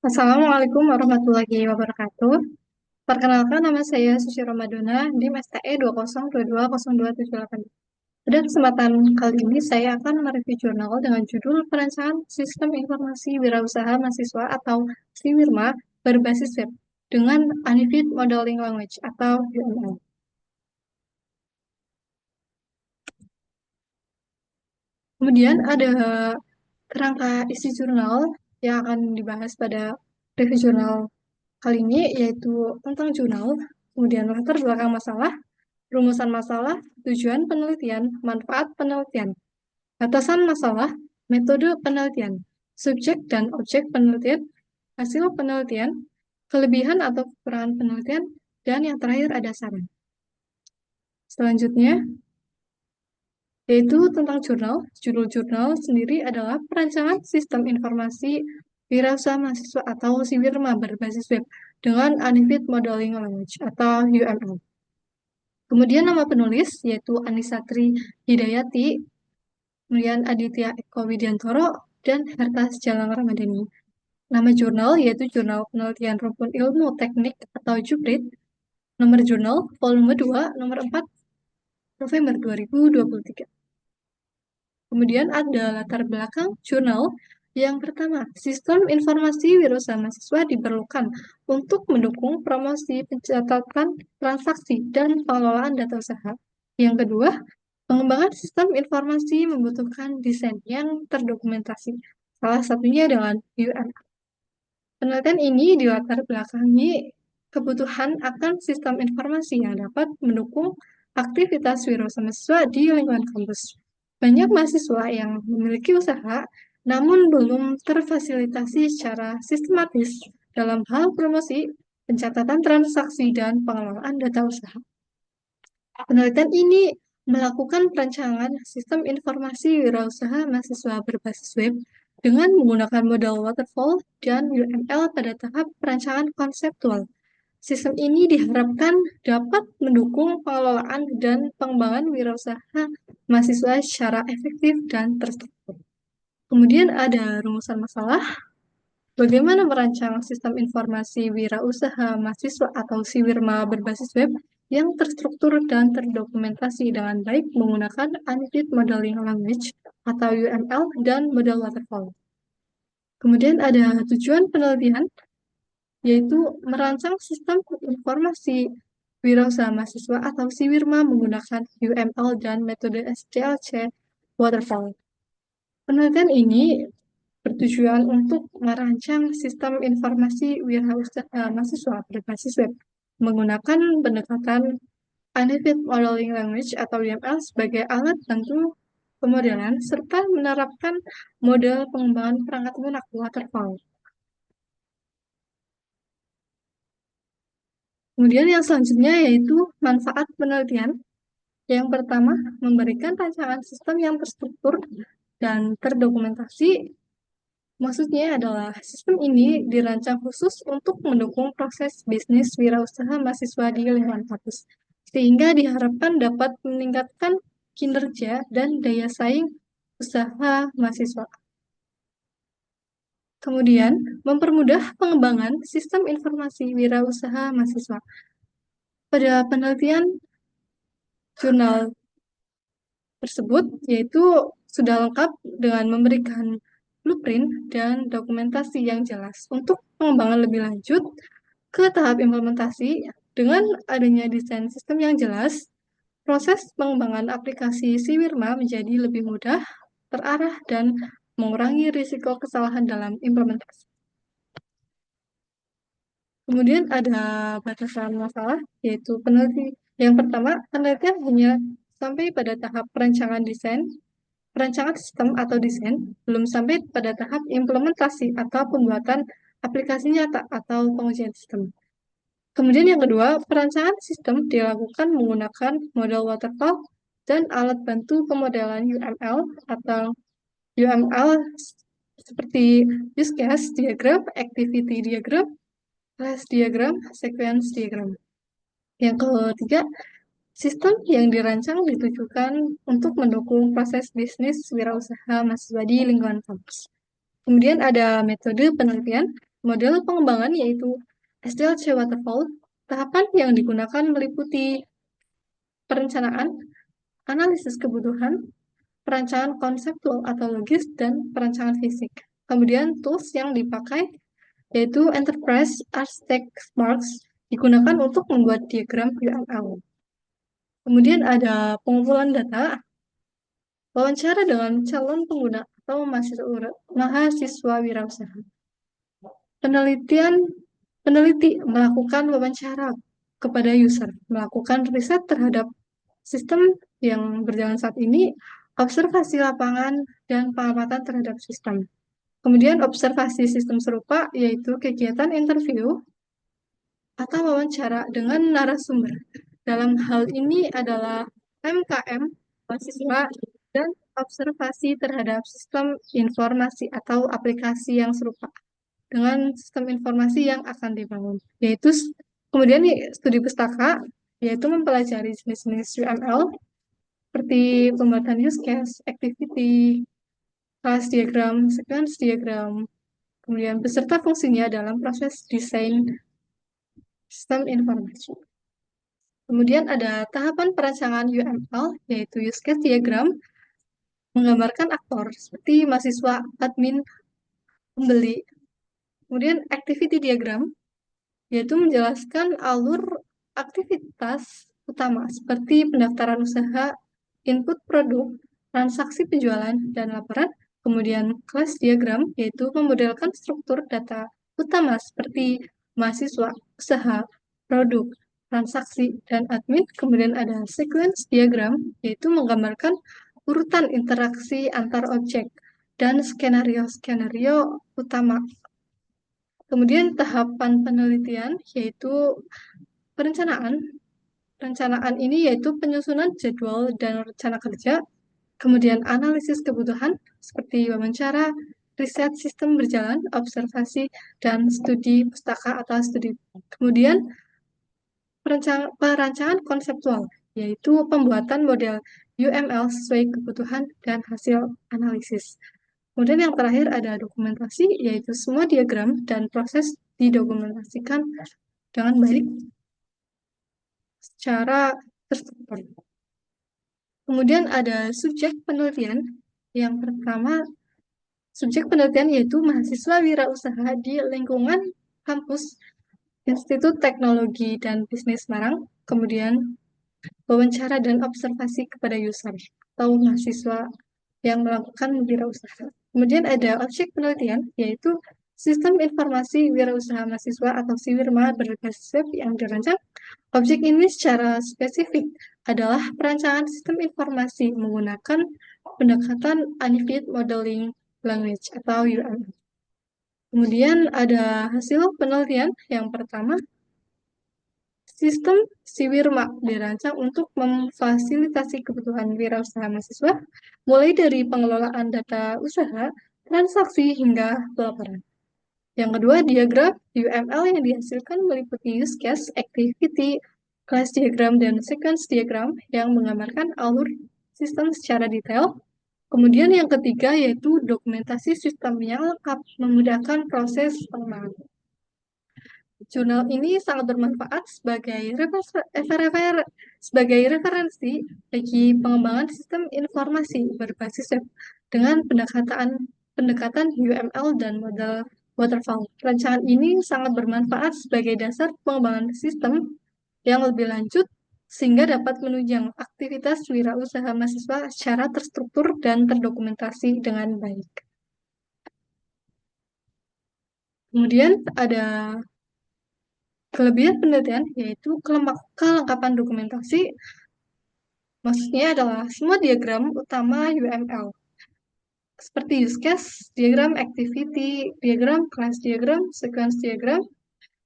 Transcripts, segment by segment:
Assalamualaikum warahmatullahi wabarakatuh. Perkenalkan, nama saya Suci Ramadana, di STE 20220278. Pada kesempatan kali ini saya akan mereview jurnal dengan judul Perancangan Sistem Informasi Wirausaha Mahasiswa atau SIWIRMA berbasis web dengan Unified Modeling Language atau UML. Kemudian ada kerangka isi jurnal yang akan dibahas pada review jurnal kali ini, yaitu tentang jurnal, kemudian latar belakang masalah, rumusan masalah, tujuan penelitian, manfaat penelitian, batasan masalah, metode penelitian, subjek dan objek penelitian, hasil penelitian, kelebihan atau kekurangan penelitian, dan yang terakhir ada saran. Selanjutnya, yaitu tentang jurnal. Judul jurnal sendiri adalah Perancangan Sistem Informasi Wirausaha Mahasiswa atau SIWIRMA berbasis web dengan Unified Modeling Language atau UML. Kemudian nama penulis yaitu Anisatri Hidayati, kemudian Aditya Eko Widiantoro, dan Hertas Jalang Ramadhani. Nama jurnal yaitu Jurnal Penelitian Rumpun Ilmu Teknik atau JUPRIT. Nomor jurnal volume 2 nomor 4 November 2023. Kemudian ada latar belakang jurnal. Yang pertama, sistem informasi wirausaha mahasiswa diperlukan untuk mendukung promosi pencatatan transaksi dan pengelolaan data usaha. Yang kedua, pengembangan sistem informasi membutuhkan desain yang terdokumentasi, salah satunya dengan UML. Penelitian ini dilatar belakangi kebutuhan akan sistem informasi yang dapat mendukung aktivitas wirausaha mahasiswa di lingkungan kampus. Banyak mahasiswa yang memiliki usaha, namun belum terfasilitasi secara sistematis dalam hal promosi, pencatatan transaksi, dan pengelolaan data usaha. Penelitian ini melakukan perancangan sistem informasi wirausaha mahasiswa berbasis web dengan menggunakan model waterfall dan UML pada tahap perancangan konseptual. Sistem ini diharapkan dapat mendukung pengelolaan dan pengembangan wirausaha mahasiswa secara efektif dan terstruktur. Kemudian ada rumusan masalah. Bagaimana merancang sistem informasi wirausaha mahasiswa atau SIWIRMA berbasis web yang terstruktur dan terdokumentasi dengan baik menggunakan Unified Modeling Language atau UML dan model waterfall. Kemudian ada tujuan penelitian, yaitu merancang sistem informasi wirausaha mahasiswa atau SIWIRMA menggunakan UML dan metode SDLC waterfall. Penelitian ini bertujuan untuk merancang sistem informasi wirausaha mahasiswa berbasis web menggunakan pendekatan Unified Modeling Language atau UML sebagai alat bantu pemodelan serta menerapkan model pengembangan perangkat lunak waterfall. Kemudian yang selanjutnya yaitu manfaat penelitian. Yang pertama, memberikan rancangan sistem yang terstruktur dan terdokumentasi. Maksudnya adalah sistem ini dirancang khusus untuk mendukung proses bisnis wirausaha mahasiswa di lingkungan kampus, sehingga diharapkan dapat meningkatkan kinerja dan daya saing usaha mahasiswa. Kemudian, mempermudah pengembangan sistem informasi wirausaha mahasiswa. Pada penelitian jurnal tersebut, yaitu sudah lengkap dengan memberikan blueprint dan dokumentasi yang jelas untuk pengembangan lebih lanjut ke tahap implementasi. Dengan adanya desain sistem yang jelas, proses pengembangan aplikasi SIWIRMA menjadi lebih mudah, terarah, dan mengurangi risiko kesalahan dalam implementasi. Kemudian ada batasan masalah, yaitu yang pertama, penelitian hanya sampai pada tahap perancangan sistem atau desain, belum sampai pada tahap implementasi atau pembuatan aplikasi nyata atau pengujian sistem. Kemudian yang kedua, perancangan sistem dilakukan menggunakan model waterfall dan alat bantu pemodelan UML atau UML seperti use case diagram, activity diagram, class diagram, sequence diagram. Yang ketiga, sistem yang dirancang ditujukan untuk mendukung proses bisnis wirausaha mahasiswa di lingkungan kampus. Kemudian ada metode penelitian, model pengembangan yaitu SDLC Waterfall. Tahapan yang digunakan meliputi perencanaan, analisis kebutuhan, perancangan konseptual atau logis, dan perancangan fisik. Kemudian tools yang dipakai yaitu Enterprise Architect Marks digunakan untuk membuat diagram UML. Kemudian ada pengumpulan data, wawancara dengan calon pengguna atau mahasiswa wirausaha. Peneliti melakukan wawancara kepada user, melakukan riset terhadap sistem yang berjalan saat ini, observasi lapangan, dan pengamatan terhadap sistem. Kemudian observasi sistem serupa yaitu kegiatan interview atau wawancara dengan narasumber. Dalam hal ini adalah MKM, mahasiswa, dan observasi terhadap sistem informasi atau aplikasi yang serupa dengan sistem informasi yang akan dibangun. Yaitu kemudian studi pustaka, yaitu mempelajari jenis-jenis UML seperti pembuatan use case, activity, class diagram, sequence diagram, kemudian beserta fungsinya dalam proses desain sistem informasi. Kemudian ada tahapan perancangan UML, yaitu use case diagram, menggambarkan aktor seperti mahasiswa, admin, pembeli. Kemudian activity diagram, yaitu menjelaskan alur aktivitas utama seperti pendaftaran usaha, input produk, transaksi penjualan, dan laporan. Kemudian class diagram, yaitu memodelkan struktur data utama seperti mahasiswa, usaha, produk, transaksi, dan admin. Kemudian ada sequence diagram, yaitu menggambarkan urutan interaksi antar objek dan skenario-skenario utama. Kemudian tahapan penelitian yaitu perencanaan. Perencanaan ini yaitu penyusunan jadwal dan rencana kerja, kemudian analisis kebutuhan seperti wawancara, riset sistem berjalan, observasi, dan studi pustaka atau studi. Kemudian perancangan konseptual, yaitu pembuatan model UML sesuai kebutuhan dan hasil analisis. Kemudian yang terakhir ada dokumentasi, yaitu semua diagram dan proses didokumentasikan dengan baik secara terstruktur. Kemudian ada subjek penelitian. Yang pertama, subjek penelitian yaitu mahasiswa wirausaha di lingkungan kampus Institut Teknologi dan Bisnis Semarang. Kemudian wawancara dan observasi kepada user atau mahasiswa yang melakukan wirausaha. Kemudian ada objek penelitian, yaitu sistem informasi wirausaha mahasiswa atau SIWIRMA berbasis web yang dirancang. Objek ini secara spesifik adalah perancangan sistem informasi menggunakan pendekatan Unified Modeling Language atau UML. Kemudian ada hasil penelitian yang pertama, sistem SIWIRMA dirancang untuk memfasilitasi kebutuhan wirausaha mahasiswa, mulai dari pengelolaan data usaha, transaksi, hingga pelaporan. Yang kedua, diagram UML yang dihasilkan meliputi use case, activity, class diagram, dan sequence diagram yang menggambarkan alur sistem secara detail. Kemudian yang ketiga yaitu dokumentasi sistem yang lengkap, memudahkan proses pengembangan. Jurnal ini sangat bermanfaat sebagai referensi bagi pengembangan sistem informasi berbasis web dengan pendekatan UML dan model waterfall. Rancangan ini sangat bermanfaat sebagai dasar pengembangan sistem yang lebih lanjut sehingga dapat menunjang aktivitas wirausaha mahasiswa secara terstruktur dan terdokumentasi dengan baik. Kemudian ada kelebihan penelitian yaitu kelengkapan dokumentasi, maksudnya adalah semua diagram utama UML seperti use case, diagram activity, diagram class diagram, sequence diagram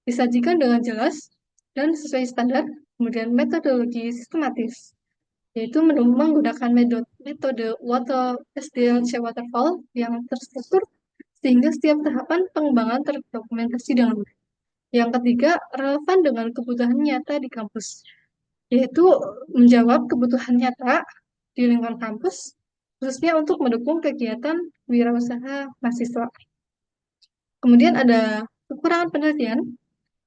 disajikan dengan jelas dan sesuai standar. Kemudian metodologi sistematis, yaitu menggunakan metode SDLC Waterfall yang terstruktur sehingga setiap tahapan pengembangan terdokumentasi dengan baik. Yang ketiga, relevan dengan kebutuhan nyata di kampus, yaitu menjawab kebutuhan nyata di lingkungan kampus, khususnya untuk mendukung kegiatan wirausaha mahasiswa. Kemudian ada kekurangan penelitian.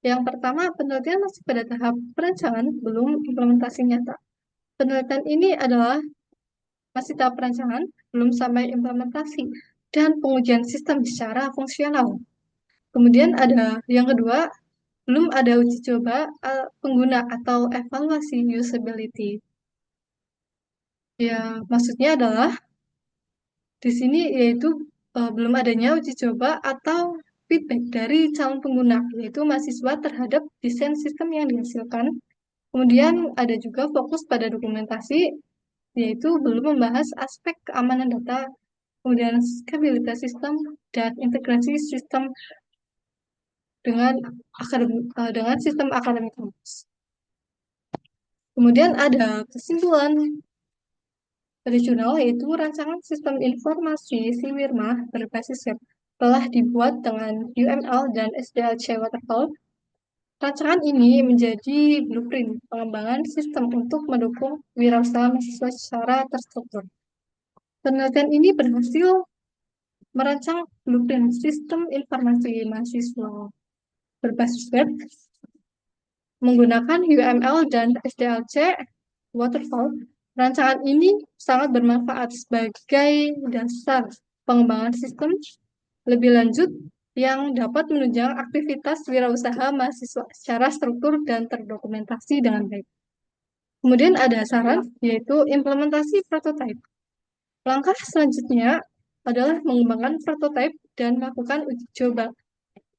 Yang pertama, penelitian masih pada tahap perancangan, belum implementasi nyata. Penelitian ini adalah masih tahap perancangan, belum sampai implementasi, dan pengujian sistem secara fungsional. Kemudian ada yang kedua, belum ada uji coba pengguna atau evaluasi usability. Ya, maksudnya adalah di sini yaitu belum adanya uji coba atau feedback dari calon pengguna, yaitu mahasiswa terhadap desain sistem yang dihasilkan. Kemudian ada juga fokus pada dokumentasi, yaitu belum membahas aspek keamanan data, kemudian skabilitas sistem, dan integrasi sistem dengan dengan sistem akademik kampus. Kemudian ada kesimpulan dari jurnal, yaitu rancangan sistem informasi Siwirma berbasis web telah dibuat dengan UML dan SDLC Waterfall. Rancangan ini menjadi blueprint pengembangan sistem untuk mendukung wirausaha mahasiswa secara terstruktur. Penelitian ini berhasil merancang blueprint sistem informasi mahasiswa berbasis web menggunakan UML dan SDLC Waterfall. Rancangan ini sangat bermanfaat sebagai dasar pengembangan sistem lebih lanjut yang dapat menunjang aktivitas wirausaha mahasiswa secara struktur dan terdokumentasi dengan baik. Kemudian ada saran, yaitu implementasi prototipe. Langkah selanjutnya adalah mengembangkan prototipe dan melakukan uji coba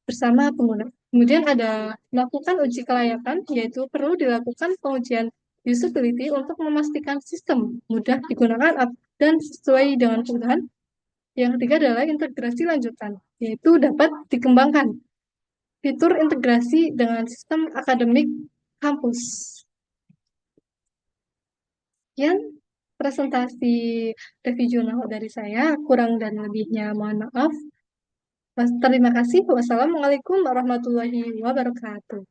bersama pengguna. Kemudian ada melakukan uji kelayakan, yaitu perlu dilakukan pengujian usability untuk memastikan sistem mudah digunakan dan sesuai dengan kebutuhan. Yang ketiga adalah integrasi lanjutan, yaitu dapat dikembangkan fitur integrasi dengan sistem akademik kampus. Sekian presentasi review jurnal dari saya, kurang dan lebihnya mohon maaf. Terima kasih. Wassalamualaikum warahmatullahi wabarakatuh.